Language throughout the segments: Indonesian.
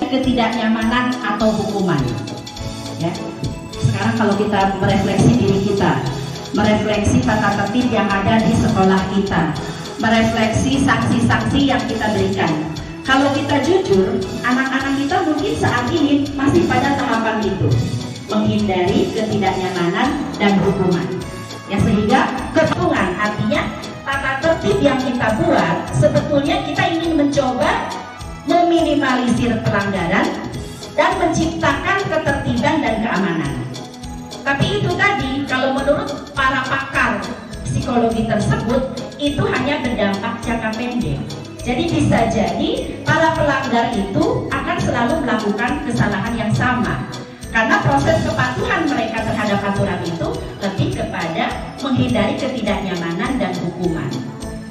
ketidaknyamanan atau hukuman. Ya. Sekarang kalau kita merefleksi diri kita, merefleksi tata tertib yang ada di sekolah kita, merefleksi sanksi-sanksi yang kita berikan. Kalau kita jujur, anak-anak kita mungkin saat ini masih pada tahapan itu, menghindari ketidaknyamanan dan hukuman. Ya, sehingga kepungan, artinya tata tertib yang kita buat sebetulnya kita ingin mencoba meminimalisir pelanggaran dan menciptakan ketertiban dan keamanan. Tapi itu tadi, kalau menurut para pakar psikologi tersebut, itu hanya berdampak jangka pendek. Jadi bisa jadi para pelanggar itu akan selalu melakukan kesalahan yang sama, karena proses kepatuhan mereka terhadap aturan itu lebih kepada menghindari ketidaknyamanan dan hukuman.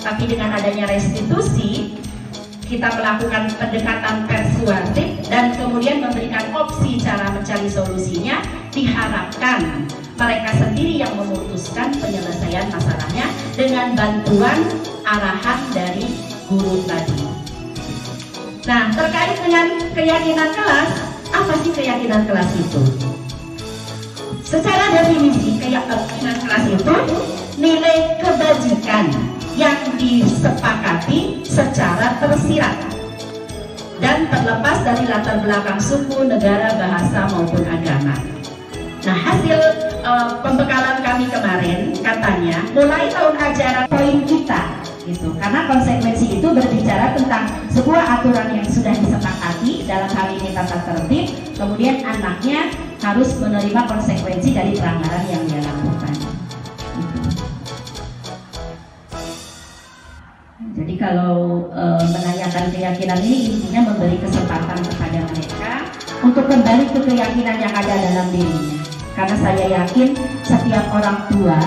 Tapi dengan adanya restitusi, kita melakukan pendekatan persuasif dan kemudian memberikan opsi cara mencari solusinya, diharapkan mereka sendiri yang memutuskan penyelesaian masalahnya dengan bantuan arahan dari guru tadi. Nah, terkait dengan keyakinan kelas, apa sih keyakinan kelas itu? Secara definisi, keyakinan kelas itu nilai kebajikan yang disepakati secara tersirat dan terlepas dari latar belakang suku, negara, bahasa maupun agama. Nah, hasil pembekalan kami kemarin katanya mulai tahun ajaran poin kita gitu, karena konsekuensi itu berbicara tentang sebuah aturan yang sudah disepakati, dalam hal ini tata tertib, kemudian anaknya harus menerima konsekuensi dari pelanggaran yang dia lakukan. Jadi kalau menanyakan keyakinan ini, intinya memberi kesempatan kepada mereka untuk kembali ke keyakinan yang ada dalam dirinya. Karena saya yakin setiap orang tua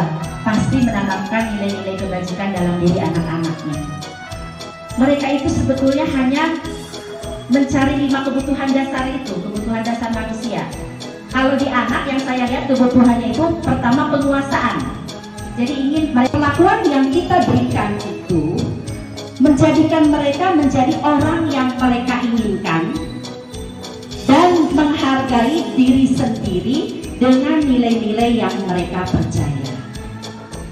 pasti menanamkan nilai-nilai kebajikan dalam diri anak-anaknya. Mereka itu sebetulnya hanya mencari 5 kebutuhan dasar itu, kebutuhan dasar manusia. Kalau di anak yang saya lihat kebutuhannya itu pertama penguasaan. Jadi ingin perlakuan yang kita berikan itu menjadikan mereka menjadi orang yang mereka inginkan dan menghargai diri sendiri dengan nilai-nilai yang mereka percaya.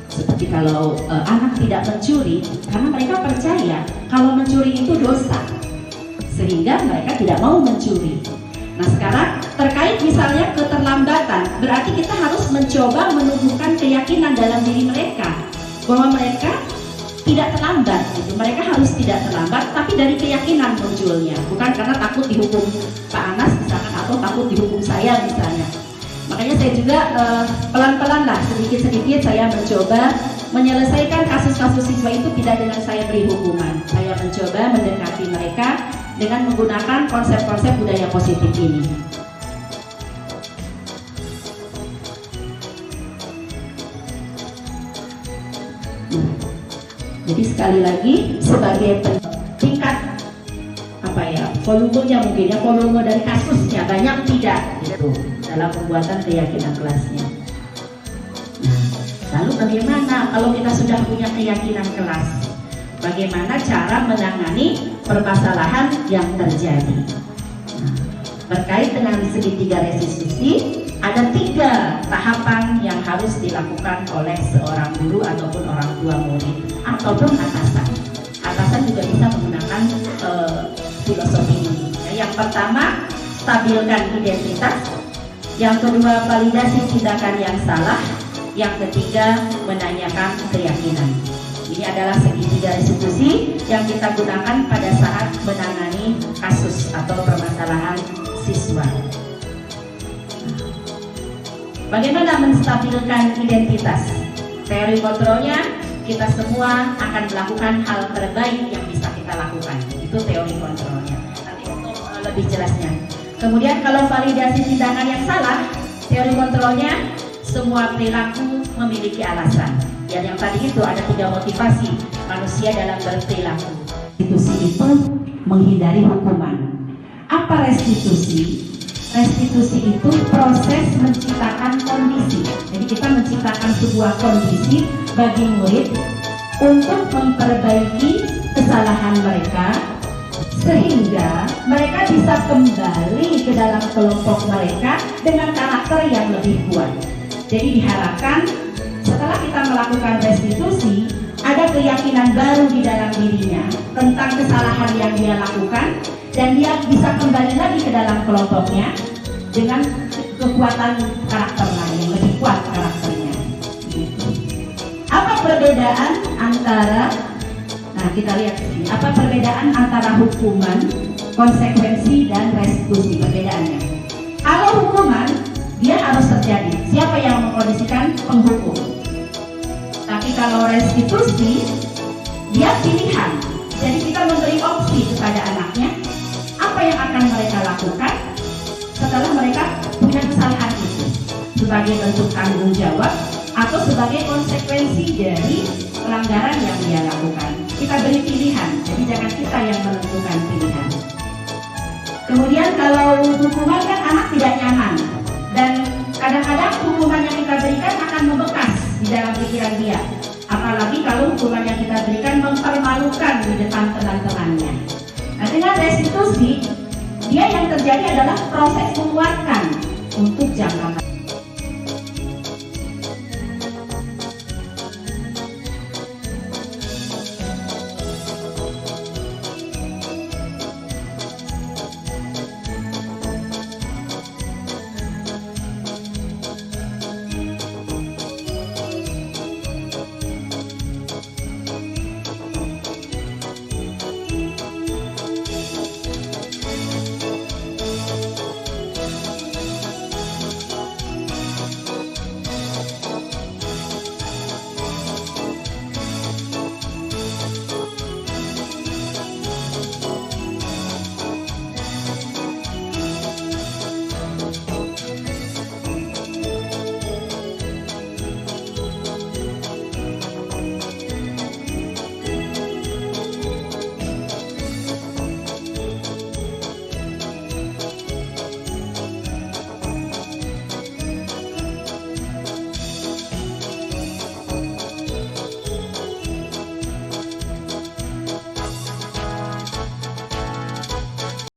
Seperti kalau anak tidak mencuri, karena mereka percaya kalau mencuri itu dosa, sehingga mereka tidak mau mencuri. Nah, sekarang terkait misalnya keterlambatan, berarti kita harus mencoba menumbuhkan keyakinan dalam diri mereka bahwa mereka tidak terlambat, gitu. Mereka harus tidak terlambat, tapi dari keyakinan munculnya, bukan karena takut dihukum Pak Anas misalkan, atau takut dihukum saya misalnya. Makanya saya juga pelan-pelan lah, sedikit-sedikit saya mencoba menyelesaikan kasus-kasus siswa itu tidak dengan saya beri hukuman. Saya mencoba mendekati mereka dengan menggunakan konsep-konsep budaya positif ini. Jadi sekali lagi sebagai tingkat volumenya mungkin ya, volume dari kasusnya banyak tidak gitu dalam pembuatan keyakinan kelasnya. Nah, lalu bagaimana kalau kita sudah punya keyakinan kelas? Bagaimana cara menangani permasalahan yang terjadi? Nah, terkait dengan segitiga restitusi, ada 3 tahapan yang harus dilakukan oleh seorang guru ataupun orang tua murid ataupun atasan. Atasan juga bisa menggunakan filosofi ini. Yang pertama, stabilkan identitas. Yang kedua, validasi tindakan yang salah. Yang ketiga, menanyakan keyakinan. Ini adalah segitiga restitusi yang kita gunakan pada saat menangani kasus atau permasalahan siswa. Bagaimana menstabilkan identitas? Teori kontrolnya, kita semua akan melakukan hal terbaik yang bisa kita lakukan. Itu teori kontrolnya. Nanti untuk lebih jelasnya. Kemudian kalau validasi tindakan yang salah, teori kontrolnya, semua perilaku memiliki alasan. Ya, yang tadi itu ada 3 motivasi manusia dalam berperilaku. Restitusi itu menghindari hukuman. Apa restitusi? Restitusi itu proses menciptakan kondisi. Jadi kita menciptakan sebuah kondisi bagi murid untuk memperbaiki kesalahan mereka sehingga mereka bisa kembali ke dalam kelompok mereka dengan karakter yang lebih kuat. Jadi diharapkan setelah kita melakukan restitusi, ada keyakinan baru di dalam dirinya tentang kesalahan yang dia lakukan, dan dia bisa kembali lagi ke dalam kelompoknya dengan kekuatan karakter lain, lebih kuat karakternya. Apa perbedaan antara, nah kita lihat sini, apa perbedaan antara hukuman, konsekuensi, dan restitusi? Perbedaannya, kalau hukuman dia harus terjadi, siapa yang mengkondisikan? Penghukum. Tapi kalau restitusi dia pilihan, jadi kita memberi opsi kepada anaknya apa yang akan mereka lakukan setelah mereka punya kesalahan itu, sebagai bentuk tanggung jawab atau sebagai konsekuensi dari pelanggaran yang dia lakukan. Kita beri pilihan, jadi jangan kita yang menentukan pilihan. Kemudian kalau hukuman kan anak tidak nyaman, dan kadang-kadang hukuman yang kita berikan akan membekas di dalam pikiran dia, apalagi kalau hukuman yang kita berikan mempermalukan di depan teman-temannya. Nah, dengan restitusi, dia yang terjadi adalah proses menguatkan untuk jangka panjang.